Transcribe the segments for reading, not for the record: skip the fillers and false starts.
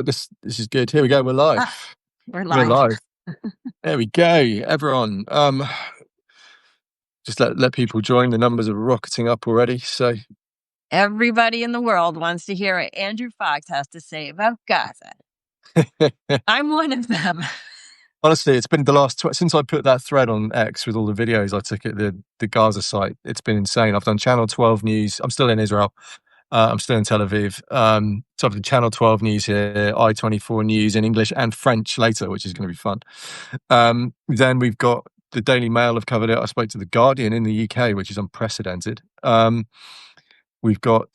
This is good. Here we go. We're live. We're We're live. live. There we go. Everyone. Just let people join. The numbers are rocketing up already. So Everybody in the world wants to hear what Andrew Fox has to say about Gaza. I'm one of them. honestly, it's been the last since I put that thread on X with all the videos I took at the Gaza site. It's been insane. I've done Channel 12 News. I'm still in Israel. I'm still in Tel Aviv. So I've done Channel 12 News here, I-24 News in English and French later, which is going to be fun. Then we've got the Daily Mail have covered it. I spoke to The Guardian in the UK, which is unprecedented. We've got...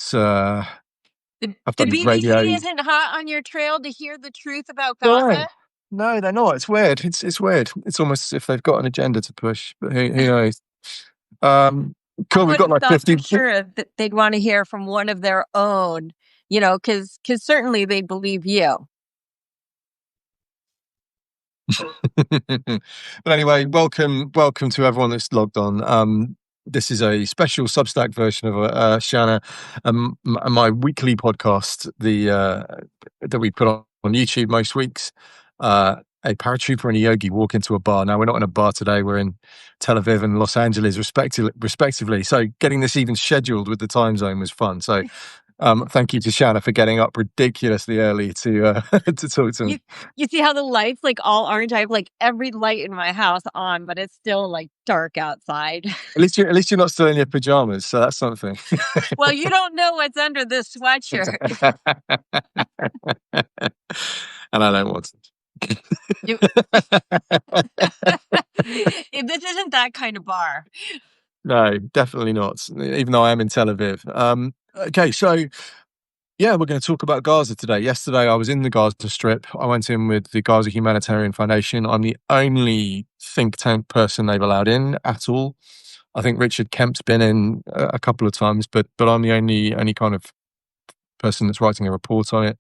The BBC radio. isn't hot on your trail to hear the truth about Gaza? No, they're not. It's weird. It's weird. It's almost as if they've got an agenda to push, but who knows? Cool. We've got like 50. For sure that they'd want to hear from one of their own, because certainly they believe you. But anyway, welcome to everyone that's logged on. This is a special Substack version of Shana, my weekly podcast, that we put on YouTube most weeks. A paratrooper and a yogi walk into a bar. Now, we're not in a bar today. We're in Tel Aviv and Los Angeles, respectively. So getting this even scheduled with the time zone was fun. So thank you to Shana for getting up ridiculously early to talk to me. You see how the lights all orange? I have every light in my house on, but it's still dark outside. At least you're not still in your pajamas, so that's something. Well, you don't know what's under this sweatshirt. And I don't want to. This isn't that kind of bar. No, definitely not. Even though I am in Tel Aviv. Okay, so yeah, we're going to talk about Gaza today. Yesterday, I was in the Gaza Strip. I went in with the Gaza Humanitarian Foundation. I'm the only think tank person they've allowed in at all. I think Richard Kemp's been in a couple of times, but I'm the only kind of person that's writing a report on it.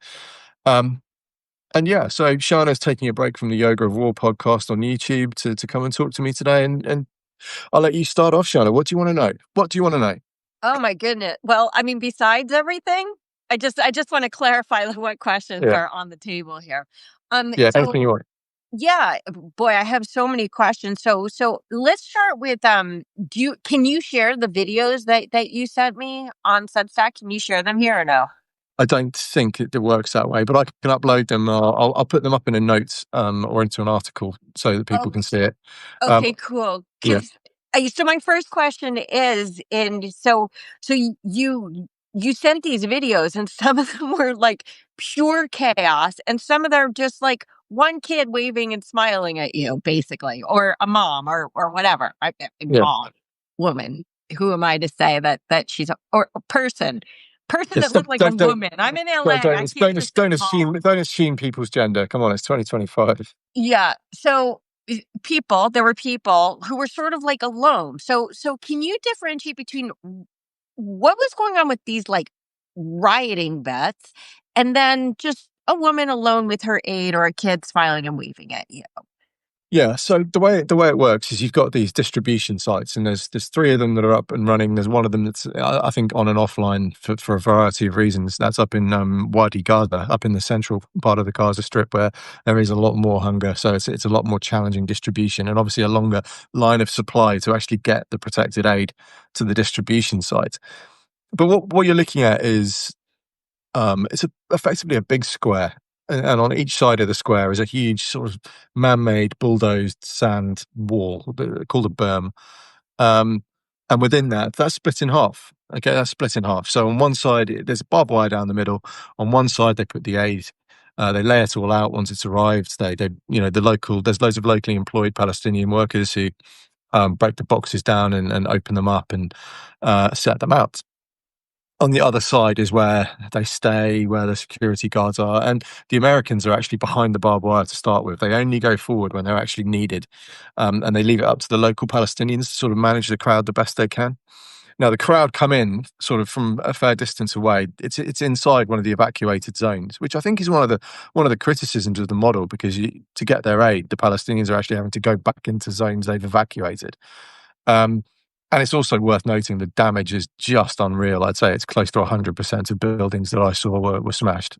And yeah, so Shana's taking a break from the Yoga of War podcast on YouTube to come and talk to me today. And I'll let you start off, Shana. What do you want to know? What do you want to know? Oh my goodness. Well, I mean, besides everything, I just want to clarify what questions are on the table here. Anything you want. Yeah, boy, I have so many questions. So let's start with can you share the videos that you sent me on Substack? Can you share them here or no? I don't think it works that way, but I can upload them. I'll put them up in a note or into an article so that people can see it. Okay, cool. Yeah. So my first question is, so you sent these videos, and some of them were pure chaos, and some of them just one kid waving and smiling at you, basically, or a mom or whatever. Mom, woman. Who am I to say that she's a person that looked like a woman? I'm in LA. Don't assume people's gender. Come on, it's 2025. Yeah. So there were people who were sort of alone. So can you differentiate between what was going on with these rioting vets and then just a woman alone with her aide or a kid smiling and waving at you? Yeah, so the way it works is you've got these distribution sites, and there's three of them that are up and running. There's one of them that's I think on and offline for a variety of reasons. That's up in Wadi Gaza, up in the central part of the Gaza Strip, where there is a lot more hunger. So it's a lot more challenging distribution, and obviously a longer line of supply to actually get the protected aid to the distribution site. But what you're looking at is it's effectively a big square. And on each side of the square is a huge sort of man-made bulldozed sand wall called a berm. And within that's split in half. Okay, that's split in half. So on one side, there's a barbed wire down the middle. On one side, they put the aid. They lay it all out once it's arrived. There's loads of locally employed Palestinian workers who break the boxes down and open them up and set them out. On the other side is where they stay, where the security guards are. And the Americans are actually behind the barbed wire to start with. They only go forward when they're actually needed. And they leave it up to the local Palestinians to sort of manage the crowd the best they can. Now, the crowd come in sort of from a fair distance away. It's inside one of the evacuated zones, which I think is one of the criticisms of the model, because to get their aid, the Palestinians are actually having to go back into zones they've evacuated. And it's also worth noting the damage is just unreal. I'd say it's close to 100% of buildings that I saw were smashed.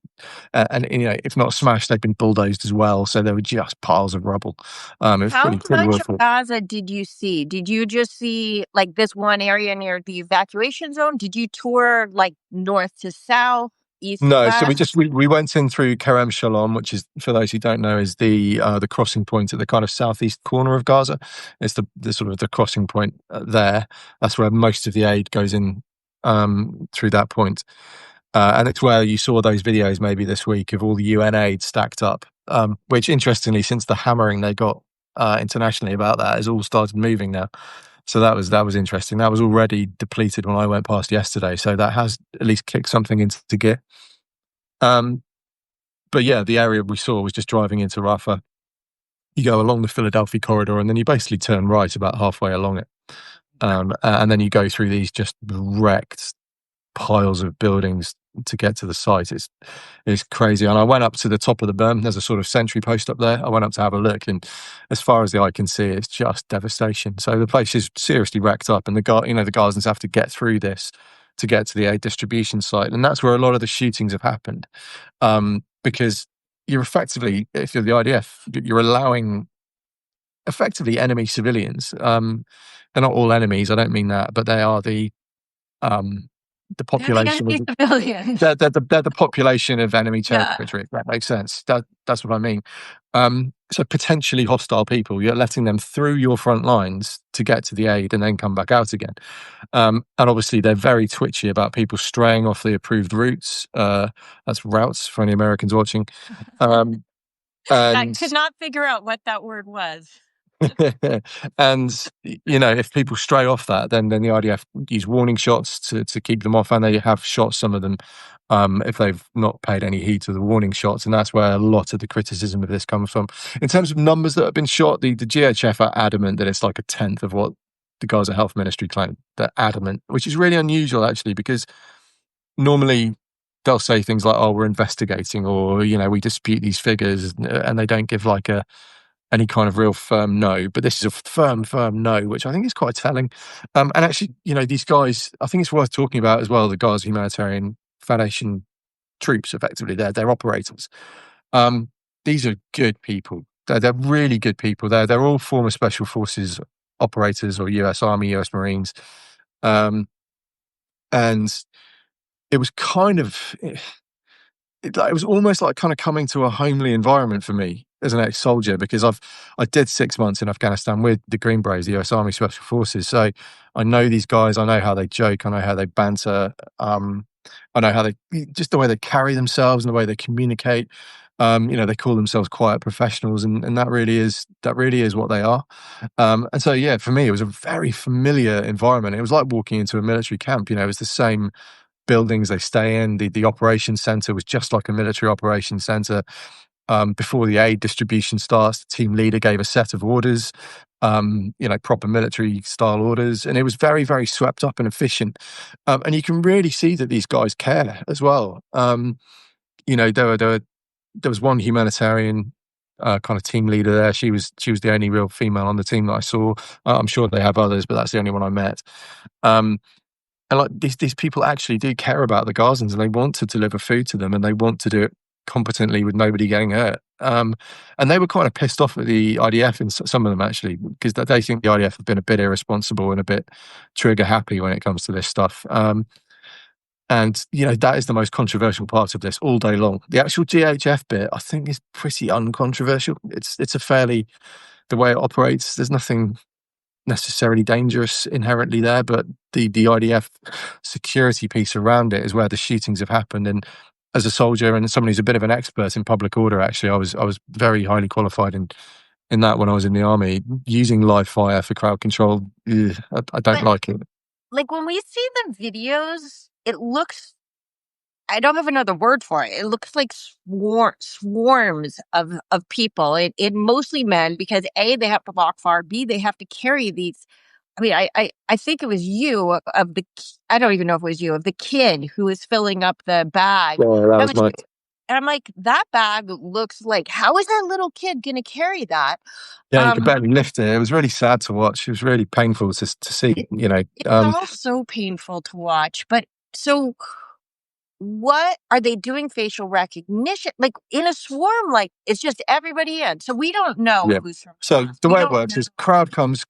And if not smashed, they've been bulldozed as well. So there were just piles of rubble. It was How pretty much of awful. Gaza did you see? Did you just see like this one area near the evacuation zone? Did you tour like north to south, east to No, so west? we went in through Kerem Shalom, which is, for those who don't know, is the crossing point at the kind of southeast corner of Gaza. It's the sort of the crossing point there. That's where most of the aid goes in through that point, and it's where you saw those videos maybe this week of all the UN aid stacked up. Which, interestingly, since the hammering they got internationally about that, has all started moving now. So that was interesting. That was already depleted when I went past yesterday. So that has at least kicked something into gear. But yeah, the area we saw was just driving into Rafah. You go along the Philadelphia corridor, and then you basically turn right about halfway along it, and then you go through these just wrecked piles of buildings to get to the site. It's crazy. And I went up to the top of the berm. There's a sort of sentry post up there. I went up to have a look, and as far as the eye can see, it's just devastation. So the place is seriously wrecked up, and the Gazans have to get through this to get to the aid distribution site, and that's where a lot of the shootings have happened. Because you're effectively, if you're the IDF, you're allowing effectively enemy civilians. They're not all enemies. I don't mean that, but they are the population. They're the civilians. They're the population of enemy Yeah. territory. If that makes sense. That's what I mean. So potentially hostile people, you're letting them through your front lines to get to the aid and then come back out again. And obviously they're very twitchy about people straying off the approved routes. That's routes for any Americans watching. I could not figure out what that word was. And if people stray off that, then the IDF use warning shots to keep them off, and they have shot some of them if they've not paid any heed to the warning shots, and that's where a lot of the criticism of this comes from. In terms of numbers that have been shot, the GHF are adamant that it's like a tenth of what the Gaza Health Ministry claimed. They're adamant, which is really unusual actually, because normally they'll say things like, "Oh, we're investigating," or we dispute these figures, and they don't give like any kind of real firm no. But this is a firm no, which I think is quite telling. And actually, these guys, I think it's worth talking about as well, the Gaza Humanitarian Foundation troops, effectively, they're operators. These are good people. They're really good people. They're all former Special Forces operators or US Army, US Marines. And it was kind of... It was almost like kind of coming to a homely environment for me as an ex-soldier, because I did 6 months in Afghanistan with the Green Berets, the US Army Special Forces. So I know these guys. I know how they joke. I know how they banter. I know how just the way they carry themselves and the way they communicate. They call themselves quiet professionals, and that really is what they are. And so, yeah, for me, it was a very familiar environment. It was like walking into a military camp. It was the same buildings they stay in. The operations center was just like a military operations center. Before the aid distribution starts, the team leader gave a set of orders, proper military style orders, and it was very, very swept up and efficient. And you can really see that these guys care as well. There was one humanitarian kind of team leader there. She was the only real female on the team that I saw. I'm sure they have others, but that's the only one I met. And like these people actually do care about the Gazans, and they want to deliver food to them, and they want to do it competently with nobody getting hurt. And they were kind of pissed off at the IDF, and some of them actually, because they think the IDF have been a bit irresponsible and a bit trigger happy when it comes to this stuff. And that is the most controversial part of this all day long. The actual GHF bit, I think, is pretty uncontroversial. It's the way it operates. There's nothing necessarily dangerous inherently there, but the IDF security piece around it is where the shootings have happened. And as a soldier and someone who's a bit of an expert in public order, actually, I was very highly qualified in that when I was in the army. Using live fire for crowd control, I don't like it. Like when we see the videos, it looks, I don't have another word for it. It looks like swarms of people. It mostly men, because A, they have to walk far. B, they have to carry these. I mean, I think it was you I don't even know if it was you, of the kid who was filling up the bag. Yeah, that was And I'm like, that bag looks like, how is that little kid going to carry that? Yeah, you could barely lift it. It was really sad to watch. It was really painful to see, you know. It's all so painful to watch. But so what are they doing facial recognition? Like in a swarm, like it's just everybody in. So we don't know who's from So Hamas. the way it works is crowd comes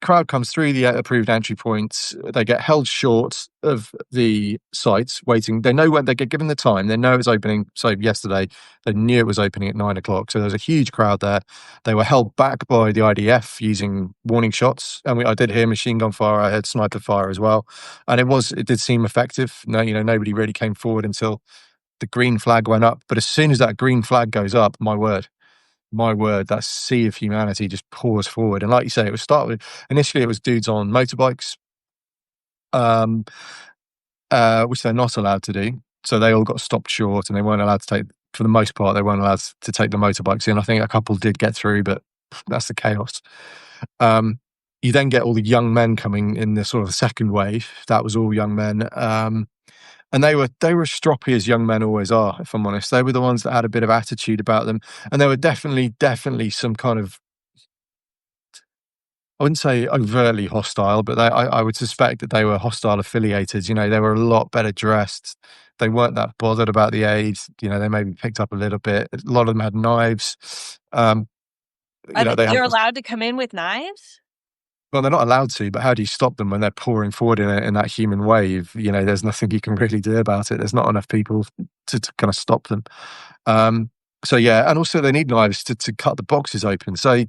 through the approved entry points. They get held short of the sites, waiting. They know when they get given the time. They know it's opening. So yesterday, they knew it was opening at 9 o'clock. So there's a huge crowd there. They were held back by the IDF using warning shots, and I did hear machine gun fire. I heard sniper fire as well, and it did seem effective. No, nobody really came forward until the green flag went up. But as soon as that green flag goes up, my word, that sea of humanity just pours forward. And like you say, initially it was dudes on motorbikes, which they're not allowed to do. So they all got stopped short, and they weren't allowed to take, for the most part, they weren't allowed to take the motorbikes in. I think a couple did get through, but that's the chaos. You then get all the young men coming in the sort of second wave. That was all young men. And they were stroppy, as young men always are, if I'm honest. They were the ones that had a bit of attitude about them. And they were definitely some kind of, I wouldn't say overtly hostile, but I would suspect that they were hostile affiliated. They were a lot better dressed. They weren't that bothered about the aid. They maybe picked up a little bit. A lot of them had knives. They're allowed to come in with knives? Well, they're not allowed to, but how do you stop them when they're pouring forward in that human wave? There's nothing you can really do about it. There's not enough people to kind of stop them. So yeah, and also they need knives to cut the boxes open. So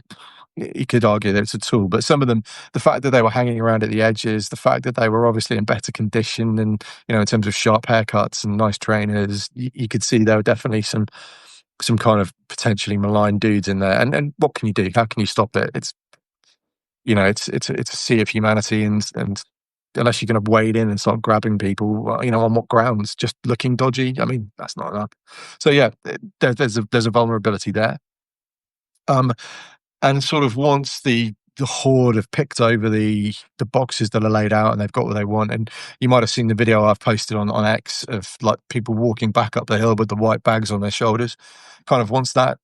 you could argue that it's a tool, but some of them, the fact that they were hanging around at the edges, the fact that they were obviously in better condition and, in terms of sharp haircuts and nice trainers, you could see there were definitely some kind of potentially malign dudes in there. And what can you do? How can you stop it? It's a sea of humanity, and unless you're going to wade in and start grabbing people, on what grounds? Just looking dodgy? I mean, that's not enough. So yeah, there's a vulnerability there. And sort of once the horde have picked over the boxes that are laid out and they've got what they want, and you might have seen the video I've posted on X of like people walking back up the hill with the white bags on their shoulders. Kind of once that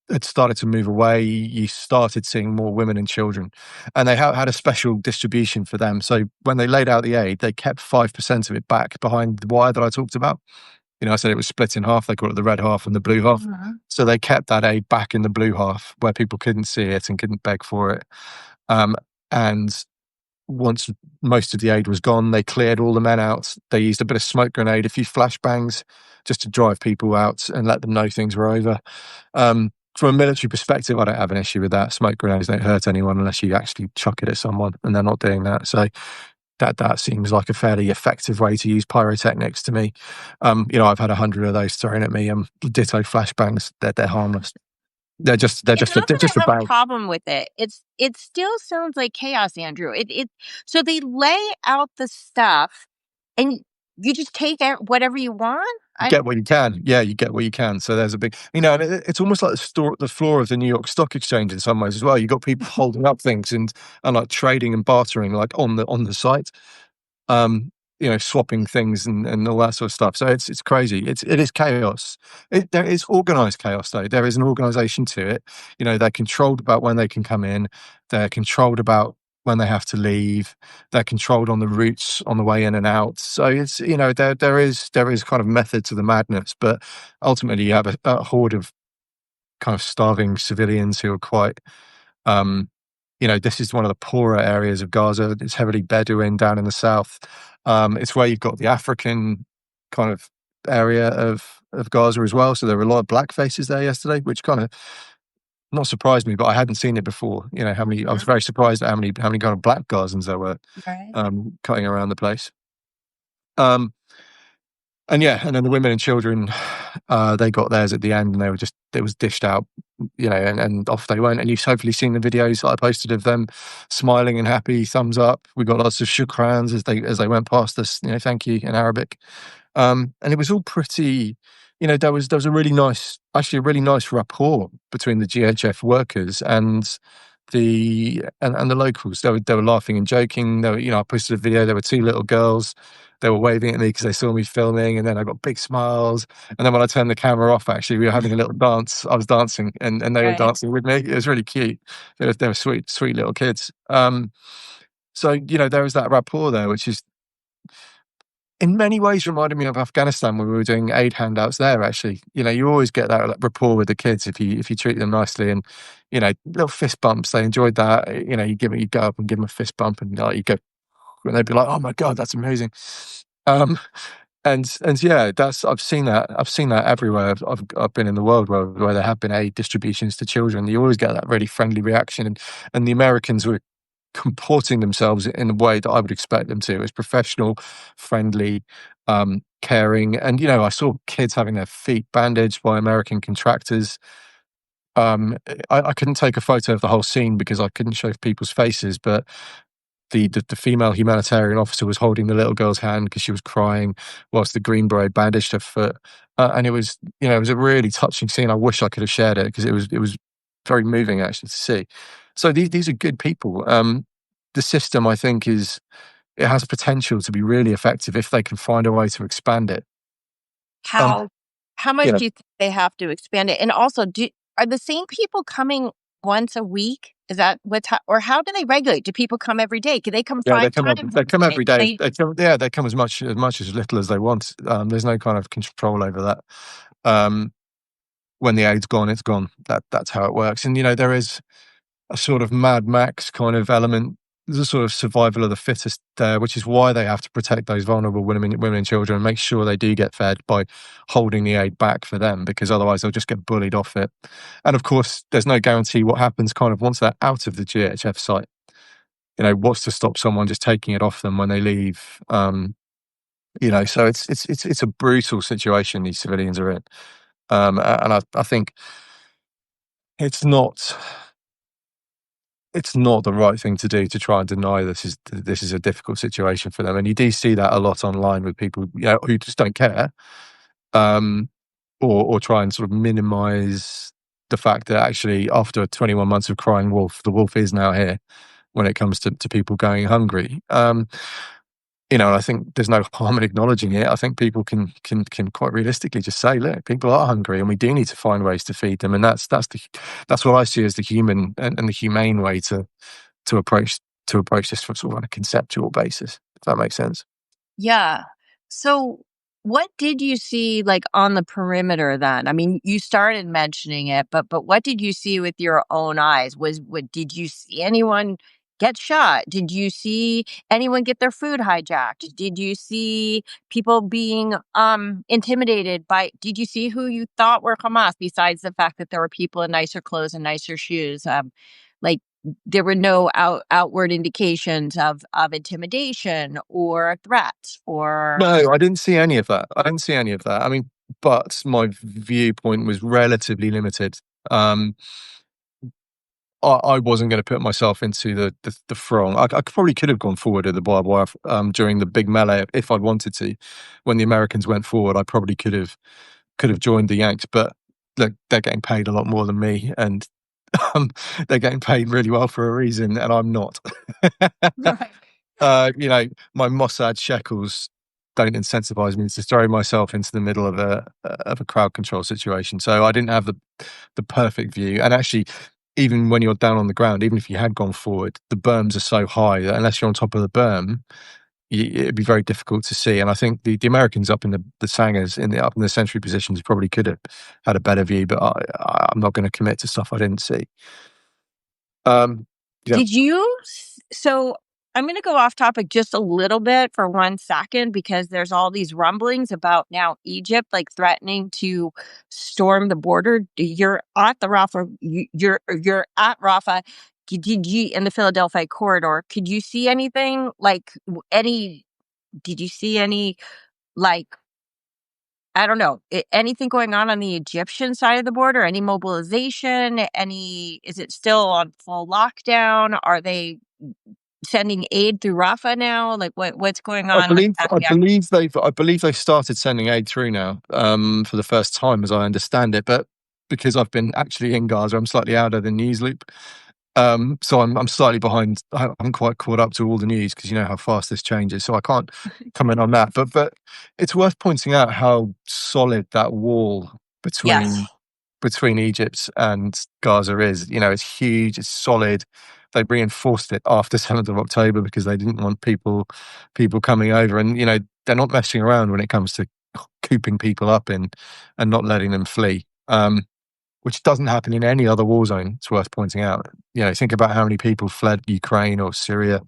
had started to move away, you started seeing more women and children, and they had a special distribution for them. So when they laid out the aid, they kept 5% of it back behind the wire that I talked about. I said it was split in half. They call it the red half and the blue half. Mm-hmm. So they kept that aid back in the blue half where people couldn't see it and couldn't beg for it. And once most of the aid was gone, they cleared all the men out. They used a bit of smoke grenade, a few flashbangs, just to drive people out and let them know things were over. From a military perspective, I don't have an issue with that. Smoke grenades don't hurt anyone unless you actually chuck it at someone, and they're not doing that. So that seems like a fairly effective way to use pyrotechnics to me. I've had 100 of those thrown at me. Ditto flashbangs. They're harmless. They're just a problem with it. It still sounds like chaos, Andrew. So they lay out the stuff, and you just take whatever you want. Get what you can. Yeah, you get what you can. So there's a big, and it's almost like the floor of the New York Stock Exchange in some ways as well. You got people holding up things and like trading and bartering like on the site. Swapping things and all that sort of stuff. So it's crazy. It is chaos. There is organized chaos though. There is an organization to it. They're controlled about when they can come in. They're controlled about when they have to leave. They're controlled on the routes on the way in and out. So it's there is kind of method to the madness, but ultimately you have a horde of kind of starving civilians who are quite this is one of the poorer areas of Gaza. It's heavily Bedouin down in the south. It's where you've got the African kind of area of Gaza as well. So there were a lot of black faces there yesterday, which kind of not surprised me, but I hadn't seen it before. I was very surprised at how many kind of black Gazans there were cutting around the place. And then the women and children, they got theirs at the end, and it was dished out, and off they went. And you've hopefully seen the videos that I posted of them smiling and happy, thumbs up. We got lots of shukrans as they went past us, thank you in Arabic. And it was all pretty, there was a really nice rapport between the GHF workers and the locals. They were laughing and joking. I posted a video. There were two little girls. they were waving at me because they saw me filming, and then I got big smiles. And then when I turned the camera off, actually, we were having a little dance. I was dancing, and they were dancing with me. It was really cute. They were sweet little kids. So, there was that rapport there, which is in many ways reminded me of Afghanistan when we were doing aid handouts there, actually. You always get that rapport with the kids if you treat them nicely, and, little fist bumps. They enjoyed that. You go up and give them a fist bump, and you go, and they'd be like, "Oh my God, that's amazing." And yeah, I've seen that everywhere. I've been in the world where there have been aid distributions to children. You always get that really friendly reaction, and the Americans were comporting themselves in a way that I would expect them to, as professional, friendly, caring. And I saw kids having their feet bandaged by American contractors. I couldn't take a photo of the whole scene because I couldn't show people's faces, but the female humanitarian officer was holding the little girl's hand because she was crying, whilst the Green Beret bandaged her foot. And it was a really touching scene. I wish I could have shared it because it was very moving actually to see. So these are good people. The system, I think, it has potential to be really effective if they can find a way to expand it. How much do you think they have to expand it? And also, are the same people coming once a week? Is that or how do they regulate? Do people come every day? Can they come 5 times? They come every day. They come as much as little as they want. There's no kind of control over that. When the aid's gone, it's gone. That's how it works. And there is a sort of Mad Max kind of element. There's a sort of survival of the fittest there, which is why they have to protect those vulnerable women and children and make sure they do get fed by holding the aid back for them, because otherwise they'll just get bullied off it. And of course, there's no guarantee what happens kind of once they're out of the GHF site. What's to stop someone just taking it off them when they leave? So it's a brutal situation these civilians are in. And I think it's not the right thing to do to try and deny this is a difficult situation for them. And you do see that a lot online with people who just don't care, or try and sort of minimize the fact that actually after 21 months of crying wolf, the wolf is now here when it comes to people going hungry. And I think there's no harm in acknowledging it. I think people can quite realistically just say, look, people are hungry, and we do need to find ways to feed them. And that's what I see as the human and the humane way to approach this from sort of on a conceptual basis, if that makes sense. Yeah. So what did you see like on the perimeter then? I mean, you started mentioning it, but what did you see with your own eyes? Did you see anyone get shot? Did you see anyone get their food hijacked? Did you see people being intimidated by? Did you see who you thought were Hamas? Besides the fact that there were people in nicer clothes and nicer shoes, there were no outward indications of intimidation or threats or. No, I didn't see any of that. I mean, but my viewpoint was relatively limited. I wasn't going to put myself into the throng. I probably could have gone forward at the barbed wire during the big melee if I'd wanted to. When the Americans went forward, I probably could have joined the Yanks. But look, they're getting paid a lot more than me, and they're getting paid really well for a reason, and I'm not. Right. My Mossad shekels don't incentivize me to throw myself into the middle of a crowd control situation. So I didn't have the perfect view, and actually, even when you're down on the ground, even if you had gone forward, the berms are so high that unless you're on top of the berm, it'd be very difficult to see. And I think the Americans up in the sangers, up in the sentry positions, probably could have had a better view, but I'm not going to commit to stuff I didn't see. Did you? So I'm going to go off topic just a little bit for 1 second, because there's all these rumblings about now Egypt threatening to storm the border. You're at the Rafah. You're at Rafah. Did you in the Philadelphia corridor? Could you see anything Did you see any I don't know, anything going on the Egyptian side of the border? Any mobilization? Is it still on full lockdown? Are they sending aid through Rafah now? What's going on? I believe they've started sending aid through now, for the first time, as I understand it. But because I've been actually in Gaza, I'm slightly out of the news loop. So I'm slightly behind. I haven't quite caught up to all the news because you know how fast this changes. So I can't comment on that. But it's worth pointing out how solid that wall Yes. between Egypt and Gaza is. You know, it's huge. It's solid. They reinforced it after 7th of October because they didn't want people coming over. And you know, they're not messing around when it comes to cooping people up in and not letting them flee. Which doesn't happen in any other war zone. It's worth pointing out. You know, think about how many people fled Ukraine or Syria.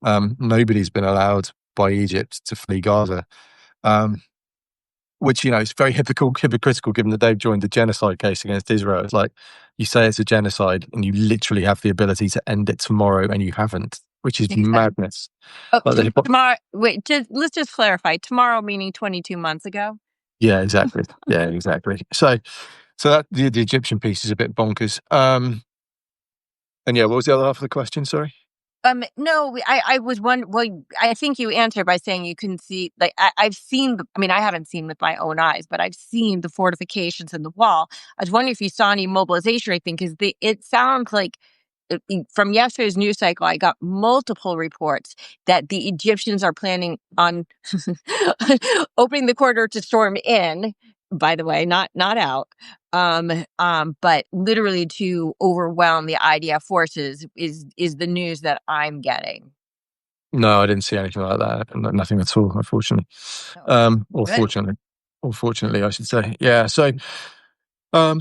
Nobody's been allowed by Egypt to flee Gaza, which, you know, is very hypocritical given that they've joined the genocide case against Israel. It's like you say it's a genocide and you literally have the ability to end it tomorrow and you haven't, which is Exactly. madness. Oh, Like tomorrow. Wait, let's just clarify. Tomorrow meaning 22 months ago. yeah, exactly. Yeah, exactly. So that the Egyptian piece is a bit bonkers. And yeah, what was the other half of the question? Sorry. No, I was one. Well, I think you answered by saying you can see, like, I've seen, I mean, I haven't seen with my own eyes, but I've seen the fortifications in the wall. I was wondering if you saw any mobilization or anything, because it sounds like from yesterday's news cycle, I got multiple reports that the Egyptians are planning on opening the corridor to storm in, by the way, not out. But literally to overwhelm the IDF forces is the news that I'm getting. No, I didn't see anything like that. Nothing at all, unfortunately. Oh, Or good. fortunately, I should say. Yeah. So, um,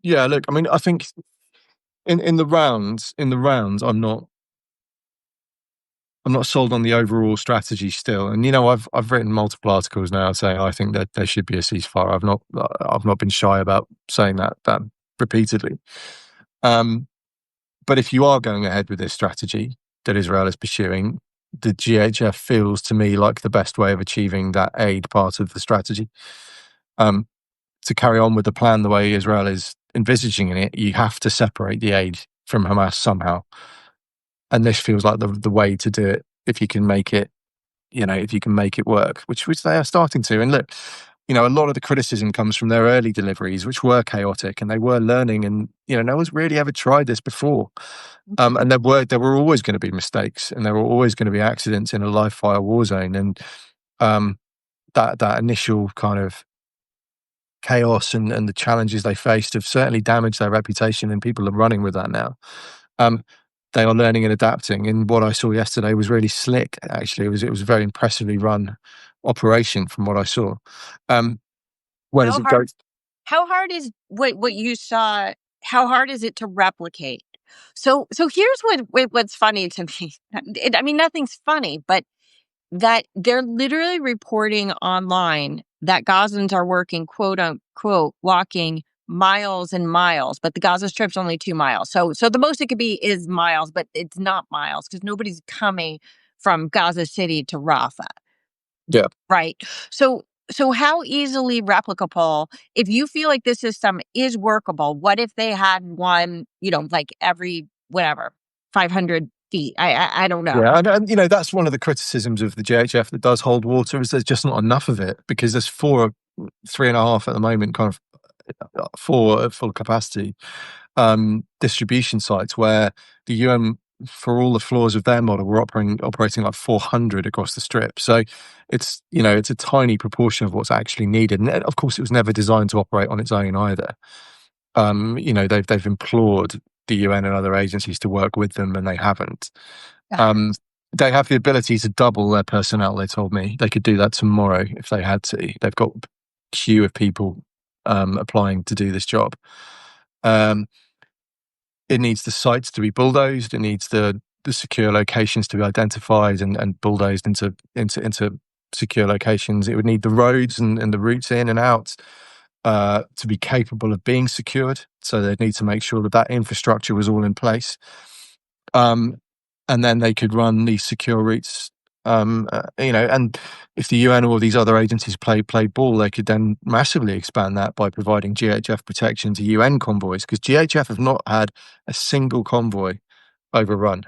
yeah. Look, I mean, I think in the rounds, I'm not sold on the overall strategy still. And you know, I've written multiple articles now saying I think that there should be a ceasefire. I've not been shy about saying that repeatedly. But if you are going ahead with this strategy that Israel is pursuing, the GHF feels to me like the best way of achieving that aid part of the strategy. To carry on with the plan the way Israel is envisaging in it, you have to separate the aid from Hamas somehow. And this feels like the way to do it if you can make it, you know, if you can make it work, which they are starting to. And look, you know, a lot of the criticism comes from their early deliveries, which were chaotic and they were learning. And you know, no one's really ever tried this before. And there were always going to be mistakes, and there were always going to be accidents in a live fire war zone. And that initial kind of chaos and the challenges they faced have certainly damaged their reputation, and people are running with that now. They are learning and adapting. And what I saw yesterday was really slick. Actually, it was a very impressively run operation from what I saw. Where does How it go? hard? How hard is what you saw? How hard is it to replicate? So here's what's funny to me. I mean, nothing's funny, but that they're literally reporting online that Gazans are working, quote unquote, walking miles and miles, but the Gaza Strip's only 2 miles. So the most it could be is miles, but it's not miles because nobody's coming from Gaza City to Rafah, Yeah. right? So how easily replicable, if you feel like this system is workable, what if they had one, like every whatever, 500 feet? I don't know. Yeah, and you know that's one of the criticisms of the JHF that does hold water is there's just not enough of it because there's 3.5 at the moment, kind of 4 at full capacity distribution sites where the UN, for all the flaws of their model, were operating like 400 across the strip. So it's it's a tiny proportion of what's actually needed, and of course it was never designed to operate on its own either. They've implored the UN and other agencies to work with them, and they haven't. They have the ability to double their personnel. They told me they could do that tomorrow if they had to. They've got a queue of people applying to do this job. It needs the sites to be bulldozed. It needs the secure locations to be identified and bulldozed into secure locations. It would need the roads and the routes in and out to be capable of being secured. So they'd need to make sure that infrastructure was all in place. And then they could run these secure routes. And if the UN or these other agencies play ball, they could then massively expand that by providing GHF protection to UN convoys, because GHF have not had a single convoy overrun.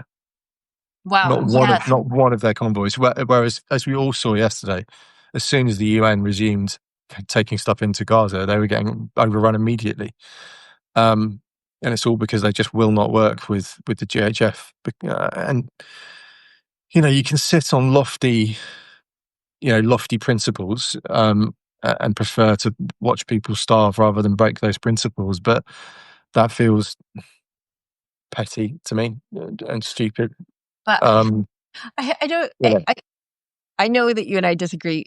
Wow. Not one of their convoys. Whereas, as we all saw yesterday, as soon as the UN resumed taking stuff into Gaza, they were getting overrun immediately. and it's all because they just will not work with the GHF. And you can sit on lofty principles, and prefer to watch people starve rather than break those principles, but that feels petty to me, and stupid. But Um, I don't. yeah. I know that you and I disagree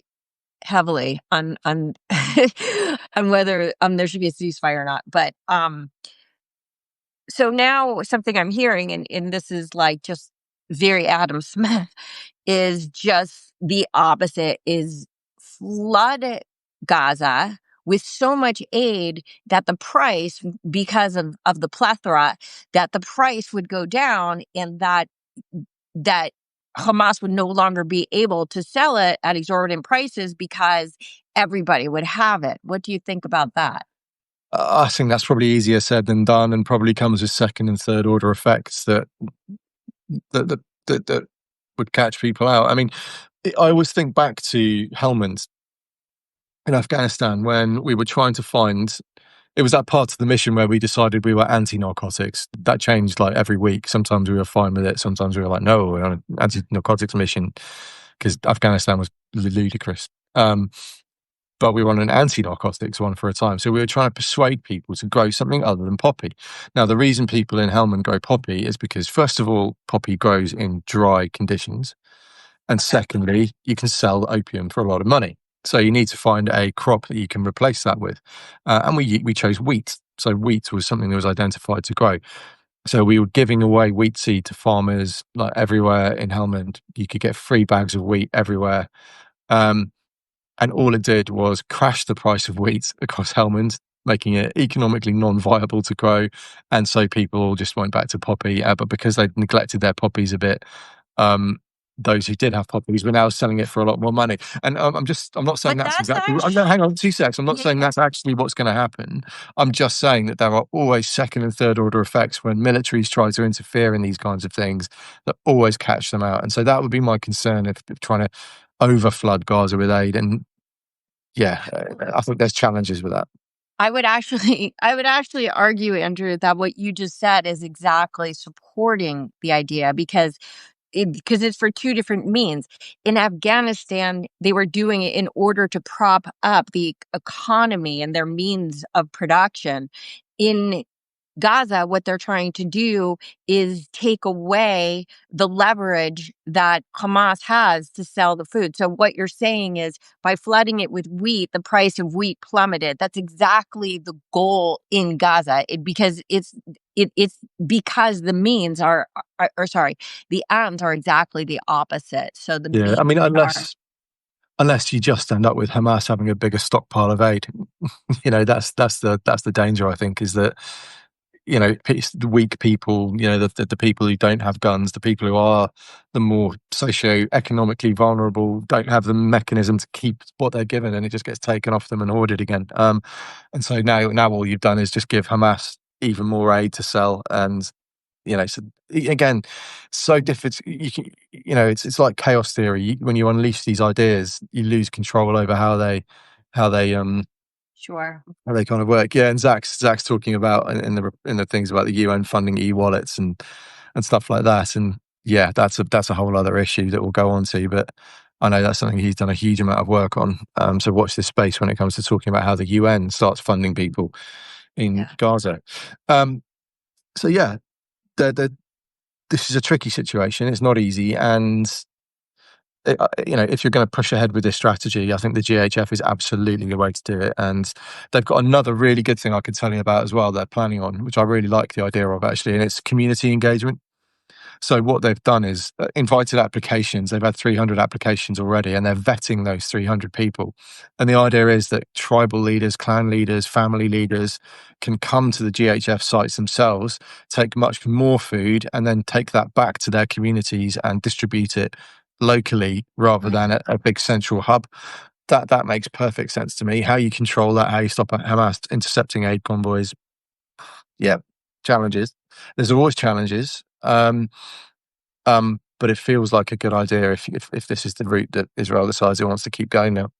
heavily on on whether there should be a ceasefire or not. But so now something I'm hearing, and this is like just very Adam Smith, is just the opposite: is flood Gaza with so much aid that the price, because of the plethora, that the price would go down, and that Hamas would no longer be able to sell it at exorbitant prices because everybody would have it. What do you think about that? I think that's probably easier said than done, and probably comes with second and third order effects that would catch people out. I mean, I always think back to Helmand in Afghanistan when we were trying to find. It was that part of the mission where we decided we were anti-narcotics. That changed like every week. Sometimes we were fine with it. Sometimes we were like, no, we're on an anti-narcotics mission, because Afghanistan was ludicrous. But we were on an anti-narcotics one for a time. So we were trying to persuade people to grow something other than poppy. Now, the reason people in Helmand grow poppy is because, first of all, poppy grows in dry conditions. And secondly, you can sell opium for a lot of money. So you need to find a crop that you can replace that with. And we chose wheat. So wheat was something that was identified to grow. So we were giving away wheat seed to farmers like everywhere in Helmand. You could get free bags of wheat everywhere. And all it did was crash the price of wheat across Helmand, making it economically non-viable to grow. And so people all just went back to poppy. But because they'd neglected their poppies a bit, those who did have poppies were now selling it for a lot more money. And I'm not saying But that's that's exactly. actually, Hang on 2 seconds. I'm not saying yeah. that's actually what's going to happen. I'm just saying that there are always second and third order effects when militaries try to interfere in these kinds of things that always catch them out. And so that would be my concern if trying to overflood Gaza with aid. And yeah, I think there's challenges with that. I would actually argue, Andrew, that what you just said is exactly supporting the idea, because it's for two different means. In Afghanistan, they were doing it in order to prop up the economy and their means of production. In Gaza, what they're trying to do is take away the leverage that Hamas has to sell the food. So what you're saying is, by flooding it with wheat, the price of wheat plummeted. That's exactly the goal in Gaza, it's because the means or sorry, the ends are exactly the opposite. So the Yeah, I means mean, are unless you just end up with Hamas having a bigger stockpile of aid, that's the danger. I think is that the weak people, the people who don't have guns, the people who are the more socio-economically vulnerable, don't have the mechanism to keep what they're given, and it just gets taken off them and hoarded again. And so now all you've done is just give Hamas even more aid to sell, and so again, so difficult. It's like chaos theory. When you unleash these ideas, you lose control over how they sure. how they kind of work. Yeah, and Zach's talking about in the things about the UN funding e-wallets and stuff like that. And yeah, that's a whole other issue that we'll go on to. But I know that's something he's done a huge amount of work on. So watch this space when it comes to talking about how the UN starts funding people in Yeah. Gaza. So yeah, this is a tricky situation. It's not easy, and if you're going to push ahead with this strategy, I think the GHF is absolutely the way to do it. And they've got another really good thing I could tell you about as well. They're planning on, which I really like the idea of actually, and it's community engagement. So what they've done is invited applications. They've had 300 applications already, and they're vetting those 300 people. And the idea is that tribal leaders, clan leaders, family leaders can come to the GHF sites themselves, take much more food, and then take that back to their communities and distribute it locally rather than at a big central hub. That makes perfect sense to me. How you control that, how you stop Hamas intercepting aid convoys. Yeah, challenges. There's always challenges. But it feels like a good idea if this is the route that Israel decides it wants to keep going now.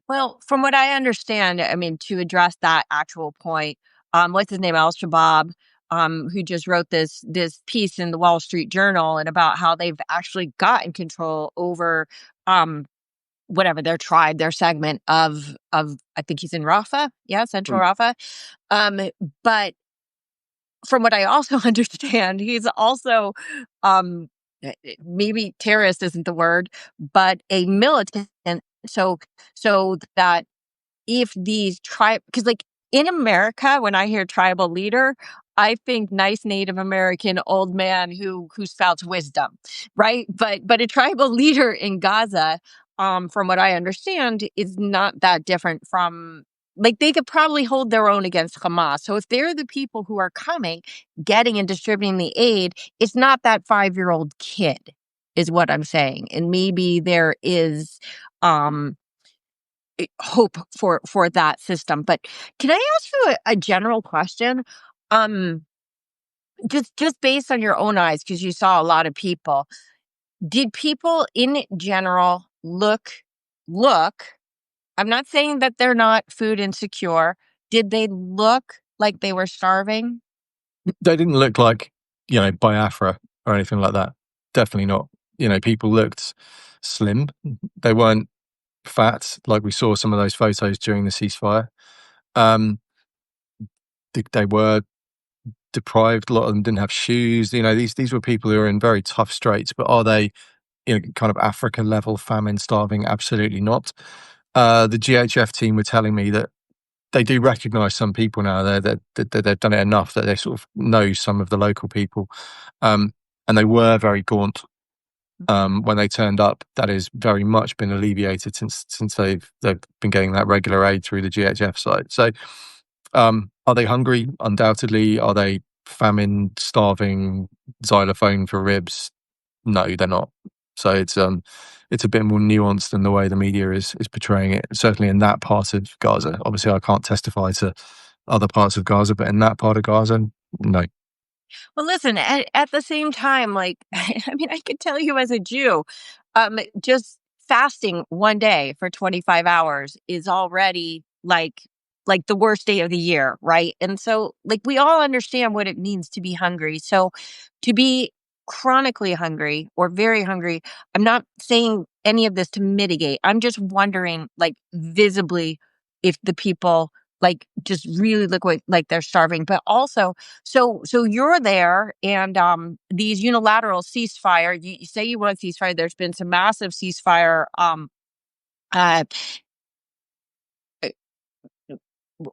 Well, from what I understand, I mean, to address that actual point, what's his name? Al Shabaab. who just wrote this piece in the Wall Street Journal and about how they've actually gotten control over whatever their tribe, their segment of I think he's in Rafah, Central Rafah. But from what I also understand, he's also maybe terrorist isn't the word, but a militant. So that if these because like in America, when I hear tribal leader, I think nice Native American old man who spouts wisdom, right? But a tribal leader in Gaza, from what I understand, is not that different from, like, they could probably hold their own against Hamas. So if they're the people who are coming, getting and distributing the aid, it's not that 5-year-old kid, is what I'm saying. And maybe there is hope for that system. But can I ask you a general question? Um, just based on your own eyes, because you saw a lot of people. Did people in general look? I'm not saying that they're not food insecure. Did they look like they were starving? They didn't look like, Biafra or anything like that. Definitely not. People looked slim. They weren't fat like we saw some of those photos during the ceasefire. They were deprived. A lot of them didn't have shoes. These were people who are in very tough straits. But are they, kind of Africa level famine starving? Absolutely not. The GHF team were telling me that they do recognise some people now. That they've done it enough that they sort of know some of the local people, and they were very gaunt when they turned up. That has very much been alleviated since they've been getting that regular aid through the GHF site. So, are they hungry? Undoubtedly. Are they famine, starving, xylophone for ribs? No, they're not. So it's a bit more nuanced than the way the media is portraying it. Certainly in that part of Gaza. Obviously, I can't testify to other parts of Gaza, but in that part of Gaza, no. Well, listen, at the same time, like, I mean, I could tell you as a Jew, just fasting one day for 25 hours is already like the worst day of the year, right? And so, like, we all understand what it means to be hungry. So to be chronically hungry or very hungry, I'm not saying any of this to mitigate. I'm just wondering, like, visibly, if the people like just really look like they're starving, but also so you're there, and these unilateral ceasefire. You say you want ceasefire. There's been some massive ceasefire. Uh,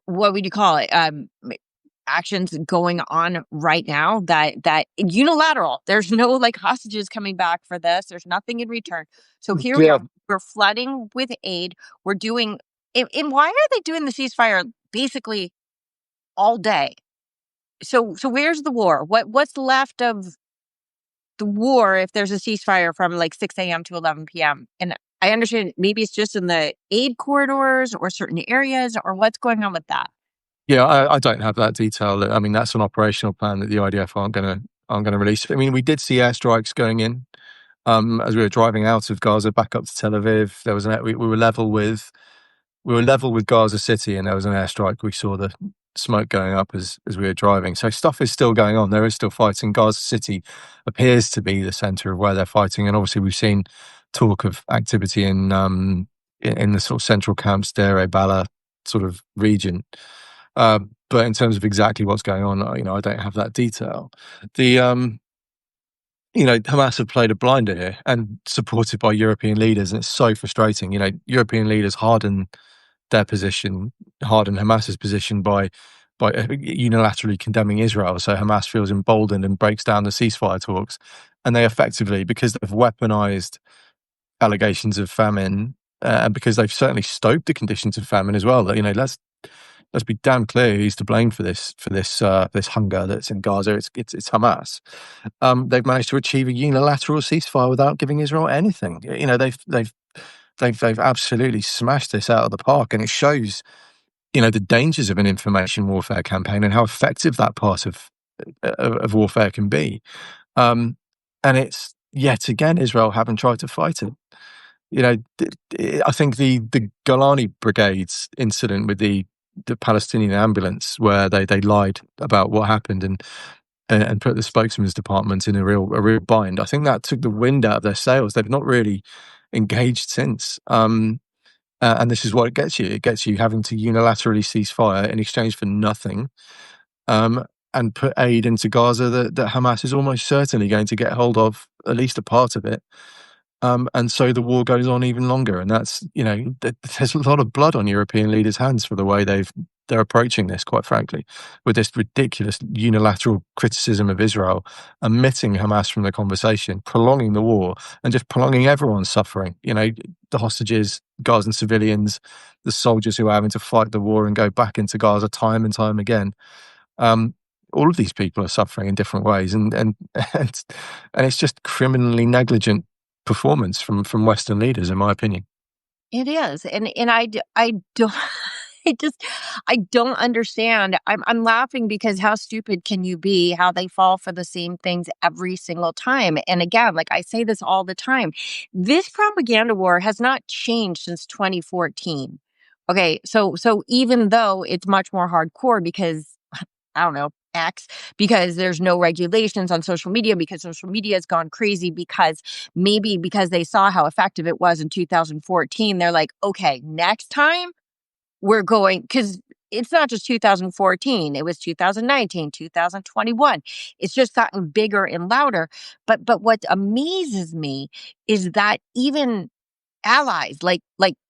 what would you call it? Actions going on right now that unilateral. There's no like hostages coming back for this. There's nothing in return. So here we Yeah, are. We're flooding with aid. We're doing. And why are they doing the ceasefire basically all day? So where's the war? What's left of the war if there's a ceasefire from like 6 a.m. to 11 p.m.? And I understand maybe it's just in the aid corridors or certain areas, or what's going on with that. yeah. I don't have that detail. I mean, that's an operational plan that the IDF aren't gonna release. I mean, we did see airstrikes going in as we were driving out of Gaza back up to Tel Aviv. There was we were level with Gaza City, and there was an airstrike. We saw the smoke going up as we were driving. So stuff is still going on. There is still fighting. Gaza City appears to be the center of where they're fighting, and obviously we've seen talk of activity in the sort of central camps, Deir Bala sort of region. But in terms of exactly what's going on, I don't have that detail. The Hamas have played a blinder here and supported by European leaders, and it's so frustrating. European leaders harden their position, harden Hamas's position by unilaterally condemning Israel. So Hamas feels emboldened and breaks down the ceasefire talks, and they effectively, because they've weaponized allegations of famine, and because they've certainly stoked the conditions of famine as well. That let's be damn clear who's to blame for this hunger that's in Gaza. It's Hamas. They've managed to achieve a unilateral ceasefire without giving Israel anything. They've absolutely smashed this out of the park, and it shows the dangers of an information warfare campaign and how effective that part of warfare can be. And it's yet again Israel haven't tried to fight it. I think the Golani Brigade's incident with the the Palestinian ambulance where they lied about what happened and put the spokesman's department in a real bind. I think that took the wind out of their sails. They've not really engaged since. And this is what it gets you. It gets you having to unilaterally cease fire in exchange for nothing, and put aid into Gaza that Hamas is almost certainly going to get hold of, at least a part of it. And so the war goes on even longer. And that's, there's a lot of blood on European leaders' hands for the way they're approaching this, quite frankly, with this ridiculous unilateral criticism of Israel, omitting Hamas from the conversation, prolonging the war, and just prolonging everyone's suffering. The hostages, Gazan civilians, the soldiers who are having to fight the war and go back into Gaza time and time again. All of these people are suffering in different ways, and it's just criminally negligent performance from Western leaders, in my opinion. It is, and I don't. I don't understand. I'm laughing because how stupid can you be? How they fall for the same things every single time. And again, like I say this all the time, this propaganda war has not changed since 2014. Okay, so even though it's much more hardcore because I don't know, X, because there's no regulations on social media, because social media has gone crazy, because they saw how effective it was in 2014, they're like, okay, next time we're going, because it's not just 2014, it was 2019, 2021. It's just gotten bigger and louder. But what amazes me is that even allies like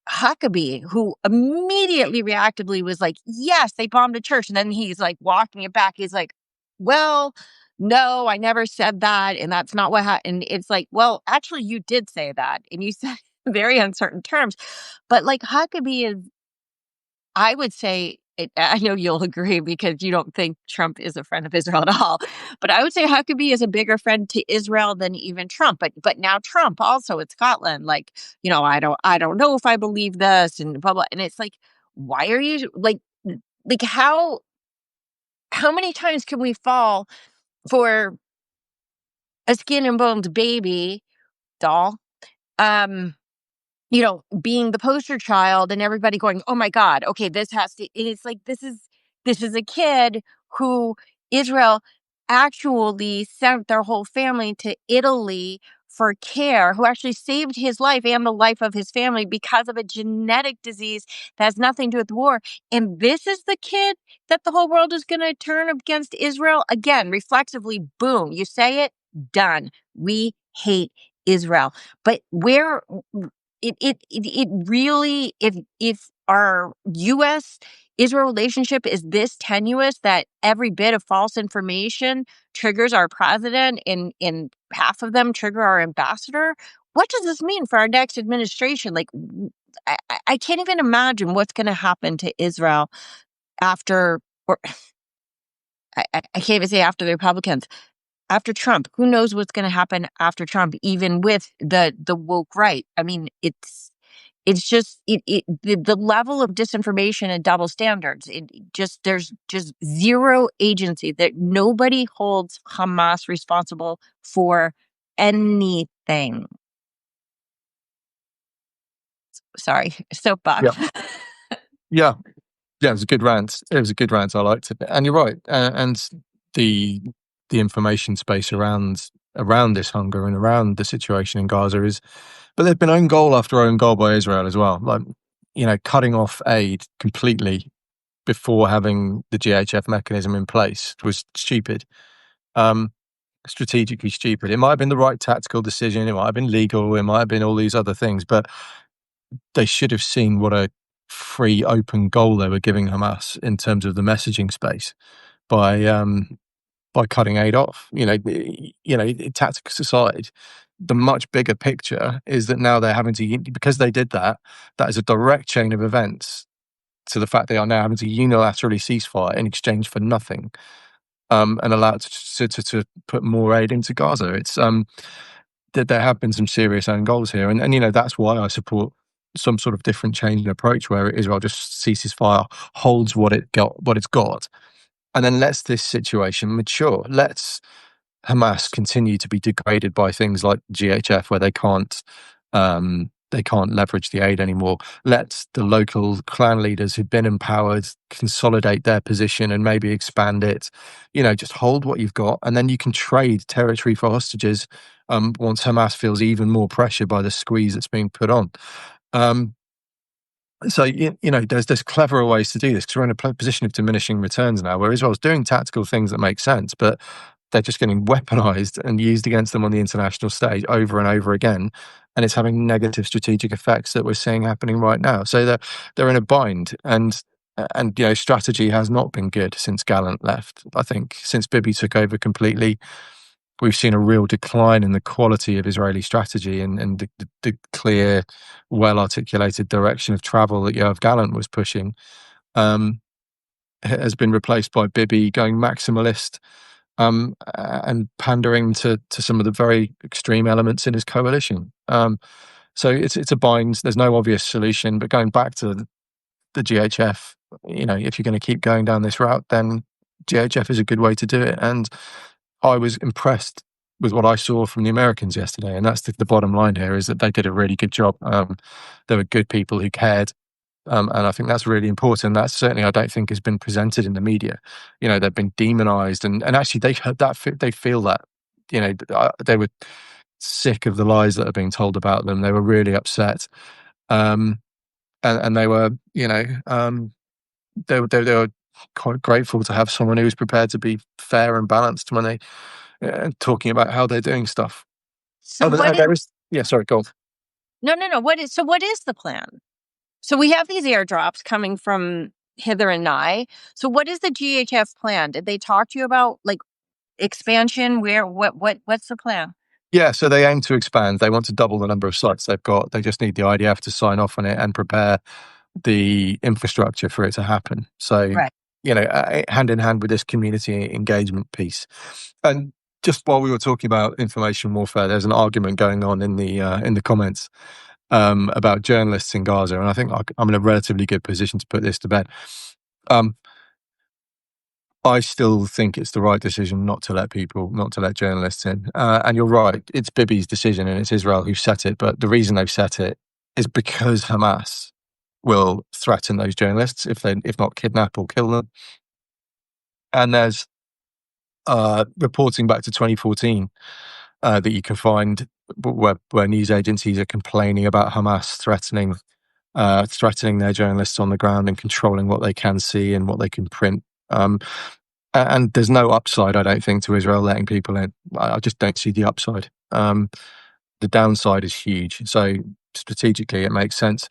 Huckabee, who immediately reactively was like, yes, they bombed a church. And then he's like walking it back. He's like, well, no, I never said that. And that's not what happened. And it's like, well, actually, you did say that. And you said very uncertain terms. But like Huckabee is, I would say, I know you'll agree because you don't think Trump is a friend of Israel at all, but I would say Huckabee is a bigger friend to Israel than even Trump. But now Trump also at Scotland, like, I don't know if I believe this and blah blah. And it's like, why are you like how many times can we fall for a skin and bones baby doll? Being the poster child and everybody going, oh my God, okay, this has to, and it's like, this is a kid who Israel actually sent their whole family to Italy for care, who actually saved his life and the life of his family because of a genetic disease that has nothing to do with the war. And this is the kid that the whole world is going to turn against Israel. Again, reflexively, boom, you say it, done. We hate Israel. But where it really, if our U.S. Israel relationship is this tenuous that every bit of false information triggers our president and half of them trigger our ambassador, what does this mean for our next administration? Like, I can't even imagine what's going to happen to Israel after, or I can't even say after the Republicans. After Trump, who knows what's going to happen after Trump, even with the woke right? I mean, it's just the level of disinformation and double standards. There's just zero agency, that nobody holds Hamas responsible for anything. Sorry, soapbox. Yeah. Yeah, it was a good rant. I liked it, and you're right. And the information space around this hunger and around the situation in Gaza is, but there's been own goal after own goal by Israel as well. Like, cutting off aid completely before having the GHF mechanism in place was stupid. Strategically stupid. It might have been the right tactical decision. It might have been legal. It might have been all these other things, but they should have seen what a free, open goal they were giving Hamas in terms of the messaging space by cutting aid off. Tactics aside, the much bigger picture is that now they're having to, because they did that. That is a direct chain of events to the fact they are now having to unilaterally ceasefire in exchange for nothing, and allowed to put more aid into Gaza. It's that there have been some serious own goals here, and that's why I support some sort of different change in approach where Israel just ceases fire, holds what it's got, and then lets this situation mature. Lets Hamas continue to be degraded by things like GHF, where they can't they can't leverage the aid anymore. Let the local clan leaders who've been empowered consolidate their position and maybe expand it. Just hold what you've got, and then you can trade territory for hostages once Hamas feels even more pressure by the squeeze that's being put on. So, there's cleverer ways to do this, because we're in a position of diminishing returns now, where Israel's doing tactical things that make sense, but they're just getting weaponized and used against them on the international stage over and over again. And it's having negative strategic effects that we're seeing happening right now. So they're in a bind. And strategy has not been good since Gallant left. I think since Bibi took over completely, we've seen a real decline in the quality of Israeli strategy and the clear, well-articulated direction of travel that Yoav Gallant was pushing has been replaced by Bibi going maximalist and pandering to some of the very extreme elements in his coalition. So it's a bind. There's no obvious solution. But going back to the GHF, if you're going to keep going down this route, then GHF is a good way to do it. And I was impressed with what I saw from the Americans yesterday, and that's the bottom line here, is that they did a really good job. They were good people who cared. And I think that's really important. That certainly, I don't think, has been presented in the media. They've been demonized, and actually they heard that, they feel that. They were sick of the lies that are being told about them. They were really upset, and they were, they were quite grateful to have someone who was prepared to be fair and balanced when they talking about how they're doing stuff. So sorry, go on. No. What is the plan? So we have these airdrops coming from hither and nigh. So what is the GHF plan? Did they talk to you about expansion? What's the plan? Yeah, so they aim to expand. They want to double the number of sites they've got. They just need the IDF to sign off on it and prepare the infrastructure for it to happen. So, right. Hand in hand with this community engagement piece. And just while we were talking about information warfare, there's an argument going on in the comments about journalists in Gaza, and I think I'm in a relatively good position to put this to bed. I still think it's the right decision not to let journalists in. And you're right, it's Bibi's decision and it's Israel who set it. But the reason they've set it is because Hamas will threaten those journalists if not kidnap or kill them. And there's reporting back to 2014 that you can find where news agencies are complaining about Hamas threatening their journalists on the ground and controlling what they can see and what they can print. And there's no upside, I don't think, to Israel letting people in. I just don't see the upside. The downside is huge. So strategically, it makes sense.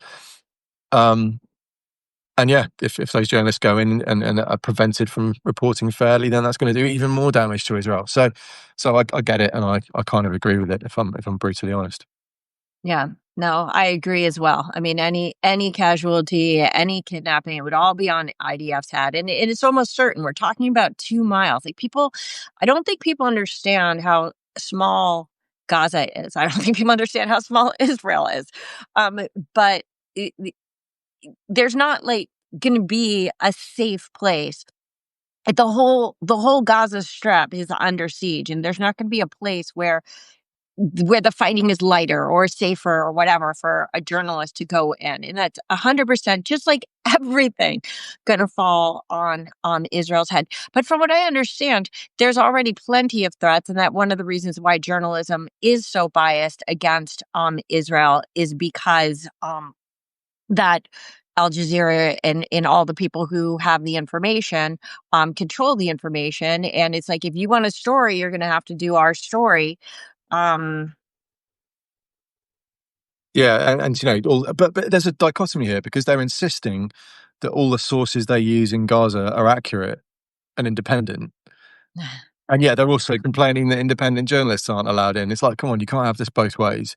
And yeah, if those journalists go in and are prevented from reporting fairly, then that's going to do even more damage to Israel. So I get it, and I kind of agree with it, if I'm brutally honest. Yeah, no, I agree as well. I mean, any casualty, any kidnapping, it would all be on IDF's head, and it's almost certain. We're talking about 2 miles. I don't think people understand how small Gaza is. I don't think people understand how small Israel is. But there's not going to be a safe place. The whole Gaza Strip is under siege, and there's not going to be a place where the fighting is lighter or safer or whatever for a journalist to go in. And that's 100%, just like everything, going to fall on Israel's head. But from what I understand, there's already plenty of threats. And that one of the reasons why journalism is so biased against Israel is because that Al Jazeera and all the people who have the information control the information. And it's like, if you want a story, you're going to have to do our story. Yeah, and but there's a dichotomy here, because they're insisting that all the sources they use in Gaza are accurate and independent. And yeah, they're also complaining that independent journalists aren't allowed in. It's like, come on, you can't have this both ways.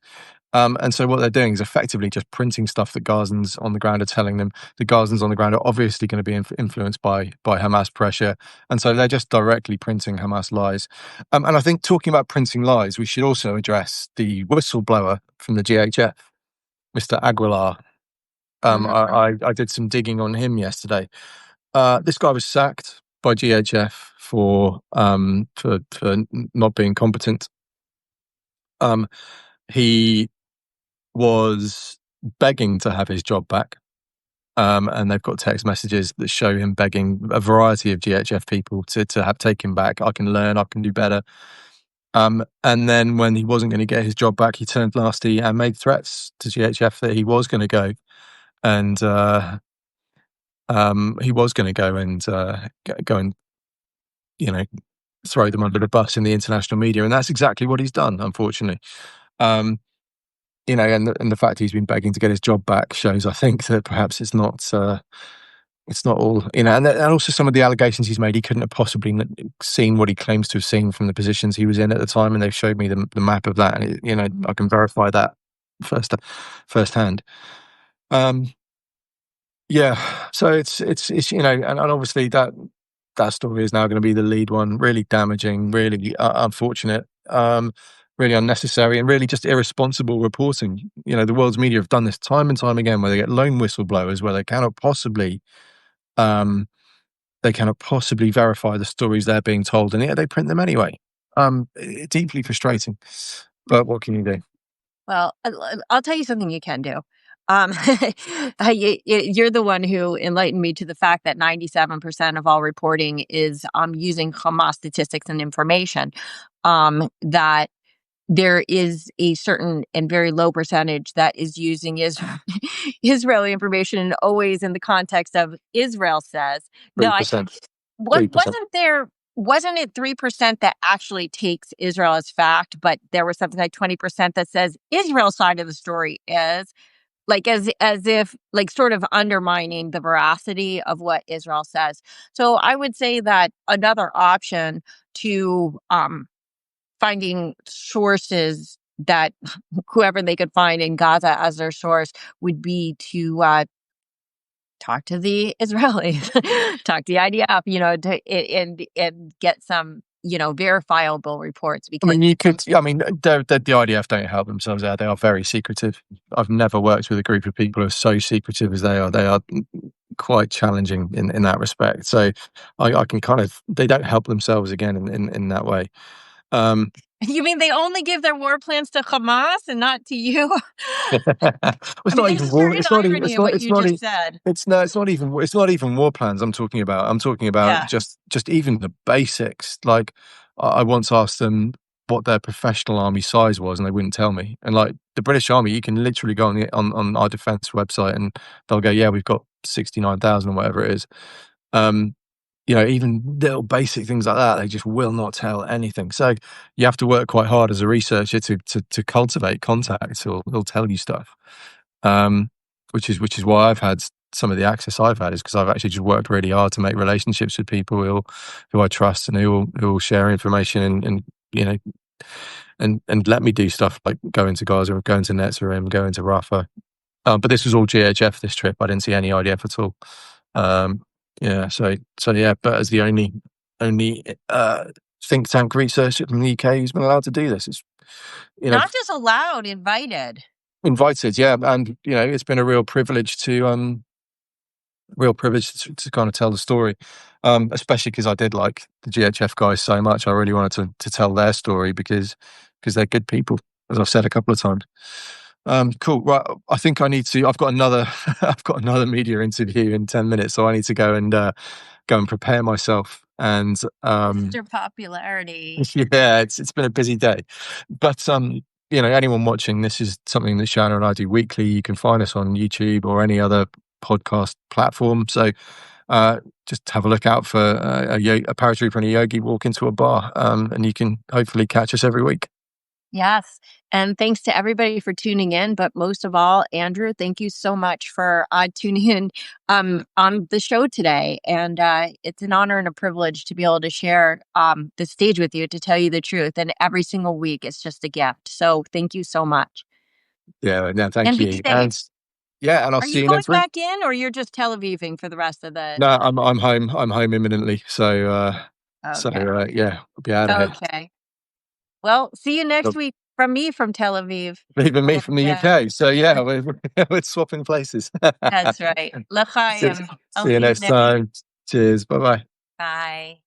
And so what they're doing is effectively just printing stuff that Gazans on the ground are telling them. The Gazans on the ground are obviously going to be influenced by Hamas pressure. And so they're just directly printing Hamas lies. And I think, talking about printing lies, we should also address the whistleblower from the GHF, Mr. Aguilar. I did some digging on him yesterday. This guy was sacked by GHF for not being competent. He was begging to have his job back. And they've got text messages that show him begging a variety of GHF people to have take him back. I can learn, I can do better. And then when he wasn't going to get his job back, he turned nasty and made threats to GHF that he was going to go and go and throw them under the bus in the international media, and that's exactly what he's done, unfortunately. And the fact he's been begging to get his job back shows, I think, that perhaps it's not all, and also some of the allegations he's made, he couldn't have possibly seen what he claims to have seen from the positions he was in at the time, and they've showed me the map of that, and I can verify that firsthand. So it's and obviously that story is now going to be the lead one. Really damaging, really unfortunate, really unnecessary, and really just irresponsible reporting. The world's media have done this time and time again, where they get lone whistleblowers, where they cannot possibly verify the stories they're being told, and yet they print them anyway. Deeply frustrating, but what can you do? Well, I'll tell you something you can do. You're the one who enlightened me to the fact that 97% of all reporting is using Hamas statistics and information. That there is a certain and very low percentage that is using Israeli information, and always in the context of Israel says. 3%. Wasn't it 3% that actually takes Israel as fact, but there was something like 20% that says Israel's side of the story is, like, as if, like, sort of undermining the veracity of what Israel says. So I would say that another option to finding sources that whoever they could find in Gaza as their source would be to talk to the Israelis, talk to the IDF, and get some, verifiable reports. Because the IDF don't help themselves out. They are very secretive. I've never worked with a group of people who are so secretive as they are. They are quite challenging in that respect. So I can they don't help themselves again in that way. You mean they only give their war plans to Hamas and not to you? It's not even war. It's not even war plans. I'm talking about just even the basics. Like, I once asked them what their professional army size was, and they wouldn't tell me. And like the British Army, you can literally go on our defence website, and they'll go, "Yeah, we've got 69,000 or whatever it is." Even little basic things like that, they just will not tell anything. So you have to work quite hard as a researcher to cultivate contacts who'll tell you stuff. Which is why I've had some of the access I've had, is because I've actually just worked really hard to make relationships with people who I trust and who will share information and let me do stuff like going to Gaza, going to Netzarim, going to Rafah. But this was all GHF this trip. I didn't see any IDF at all. But as the only think tank researcher from the UK who's been allowed to do this, it's not just allowed, invited, yeah, and it's been a real privilege to kind of tell the story, especially because I did like the GHF guys so much. I really wanted to tell their story because they're good people, as I've said a couple of times. Cool. Right. I think I need to. I've got another media interview in 10 minutes, so I need to go and prepare myself. And Mr. Popularity. Yeah, it's been a busy day, but anyone watching, this is something that Shana and I do weekly. You can find us on YouTube or any other podcast platform. So just have a look out for a paratrooper and a yogi walk into a bar, and you can hopefully catch us every week. Yes. And thanks to everybody for tuning in. But most of all, Andrew, thank you so much for tuning in on the show today. And it's an honor and a privilege to be able to share the stage with you, to tell you the truth. And every single week, it's just a gift. So thank you so much. Yeah, no, thank you. And I'll see you next week. Are you going back in, or you're just Tel Aviving for the rest of the... No, I'm home. I'm home imminently. So, okay. I'll be out of here. Okay. Well, see you next week from me from Tel Aviv. Even me from the UK. So yeah, we're swapping places. That's right. L'chaim. See you next time. Cheers. Bye-bye. Bye.